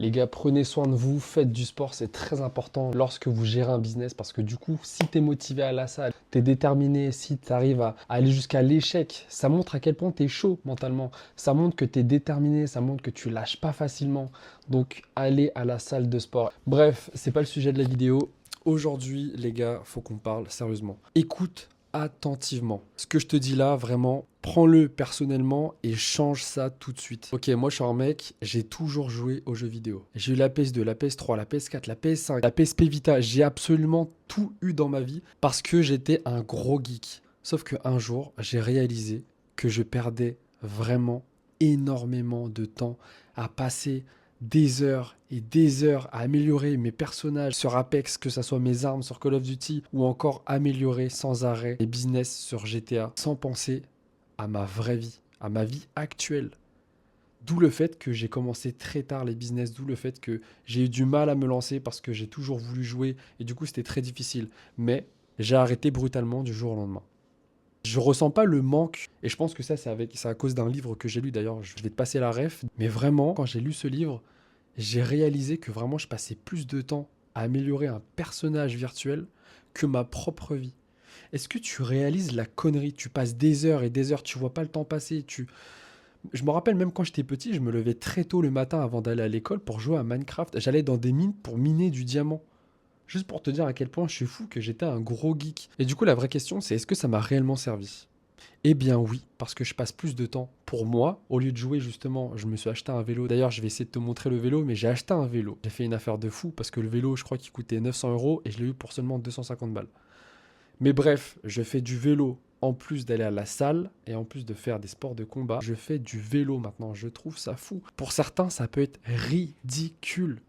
Les gars, prenez soin de vous, faites du sport, c'est très important lorsque vous gérez un business parce que du coup, si tu es motivé à la salle, tu es déterminé, si tu arrives à aller jusqu'à l'échec, ça montre à quel point tu es chaud mentalement. Ça montre que tu es déterminé, ça montre que tu lâches pas facilement. Donc, allez à la salle de sport. Bref, c'est pas le sujet de la vidéo. Aujourd'hui, les gars, faut qu'on parle sérieusement. Écoute attentivement. Ce que je te dis là, vraiment, prends-le personnellement et change ça tout de suite. Ok, moi je suis un mec, j'ai toujours joué aux jeux vidéo. J'ai eu la PS2, la PS3, la PS4, la PS5, la PSP Vita. J'ai absolument tout eu dans ma vie parce que j'étais un gros geek. Sauf qu'un jour, j'ai réalisé que je perdais vraiment énormément de temps à passer des heures et des heures à améliorer mes personnages sur Apex, que ce soit mes armes sur Call of Duty, ou encore améliorer sans arrêt mes business sur GTA, sans penser à ma vraie vie, à ma vie actuelle. D'où le fait que j'ai commencé très tard les business, d'où le fait que j'ai eu du mal à me lancer parce que j'ai toujours voulu jouer et du coup c'était très difficile. Mais j'ai arrêté brutalement du jour au lendemain. Je ressens pas le manque, et je pense que ça c'est à cause d'un livre que j'ai lu d'ailleurs, je vais te passer la ref, mais vraiment, quand j'ai lu ce livre, j'ai réalisé que vraiment je passais plus de temps à améliorer un personnage virtuel que ma propre vie. Est-ce que tu réalises la connerie? Tu passes des heures et des heures, tu vois pas le temps passer. Je me rappelle même quand j'étais petit, je me levais très tôt le matin avant d'aller à l'école pour jouer à Minecraft. J'allais dans des mines pour miner du diamant. Juste pour te dire à quel point je suis fou que j'étais un gros geek. Et du coup, la vraie question, c'est est-ce que ça m'a réellement servi? Eh bien oui, parce que je passe plus de temps pour moi. Au lieu de jouer justement, je me suis acheté un vélo. D'ailleurs, je vais essayer de te montrer le vélo, mais j'ai acheté un vélo. J'ai fait une affaire de fou parce que le vélo, je crois qu'il coûtait 900 euros et je l'ai eu pour seulement 250 balles. Mais bref, je fais du vélo en plus d'aller à la salle et en plus de faire des sports de combat. Je fais du vélo maintenant. Je trouve ça fou. Pour certains, ça peut être ridicule.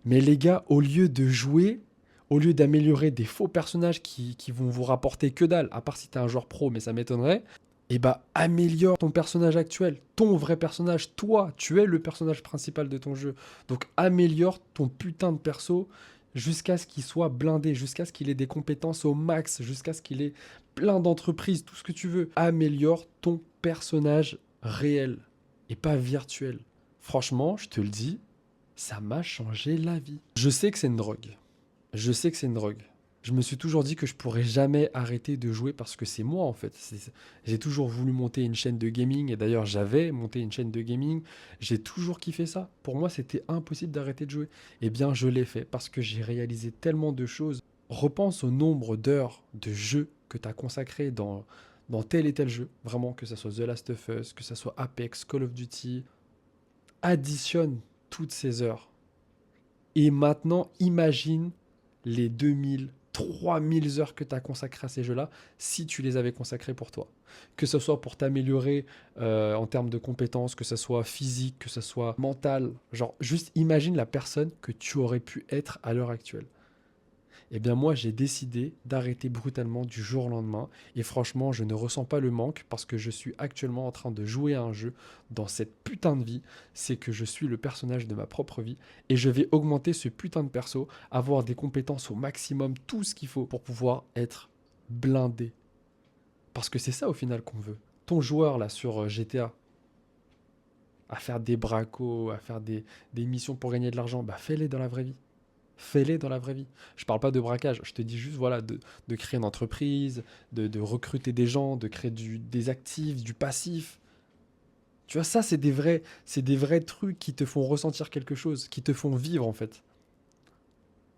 Mais les gars, au lieu de jouer, au lieu d'améliorer des faux personnages qui vont vous rapporter que dalle, à part si t'es un joueur pro, mais ça m'étonnerait, eh bah améliore ton personnage actuel, ton vrai personnage, toi, tu es le personnage principal de ton jeu. Donc améliore ton putain de perso jusqu'à ce qu'il soit blindé, jusqu'à ce qu'il ait des compétences au max, jusqu'à ce qu'il ait plein d'entreprises, tout ce que tu veux. Améliore ton personnage réel et pas virtuel. Franchement, je te le dis, ça m'a changé la vie. Je sais que c'est une drogue. Je sais que c'est une drogue. Je me suis toujours dit que je pourrais jamais arrêter de jouer parce que c'est moi en fait. J'ai toujours voulu monter une chaîne de gaming et d'ailleurs j'avais monté une chaîne de gaming. J'ai toujours kiffé ça. Pour moi c'était impossible d'arrêter de jouer. Eh bien je l'ai fait parce que j'ai réalisé tellement de choses. Repense au nombre d'heures de jeux que tu as consacré dans tel et tel jeu. Vraiment que ce soit The Last of Us, que ce soit Apex, Call of Duty. Additionne toutes ces heures. Et maintenant imagine les 2000, 3000 heures que tu as consacrées à ces jeux-là, si tu les avais consacrées pour toi. Que ce soit pour t'améliorer en termes de compétences, que ce soit physique, que ce soit mental. Genre, juste imagine la personne que tu aurais pu être à l'heure actuelle. Eh bien moi, j'ai décidé d'arrêter brutalement du jour au lendemain. Et franchement, je ne ressens pas le manque parce que je suis actuellement en train de jouer à un jeu dans cette putain de vie. C'est que je suis le personnage de ma propre vie. Et je vais augmenter ce putain de perso, avoir des compétences au maximum, tout ce qu'il faut pour pouvoir être blindé. Parce que c'est ça au final qu'on veut. Ton joueur là sur GTA, à faire des bracos, à faire des missions pour gagner de l'argent, bah fais-les dans la vraie vie. Fais-les dans la vraie vie. Je parle pas de braquage, je te dis juste voilà, de créer une entreprise, de recruter des gens, de créer des actifs, du passif. Tu vois, ça, c'est des vrais trucs qui te font ressentir quelque chose, qui te font vivre en fait.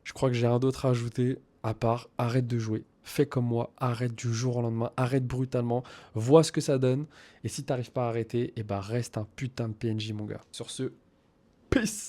Je crois que j'ai rien d'autre à ajouter à part arrête de jouer. Fais comme moi, arrête du jour au lendemain, arrête brutalement, vois ce que ça donne. Et si t'arrives pas à arrêter, eh ben reste un putain de PNJ mon gars. Sur ce, peace!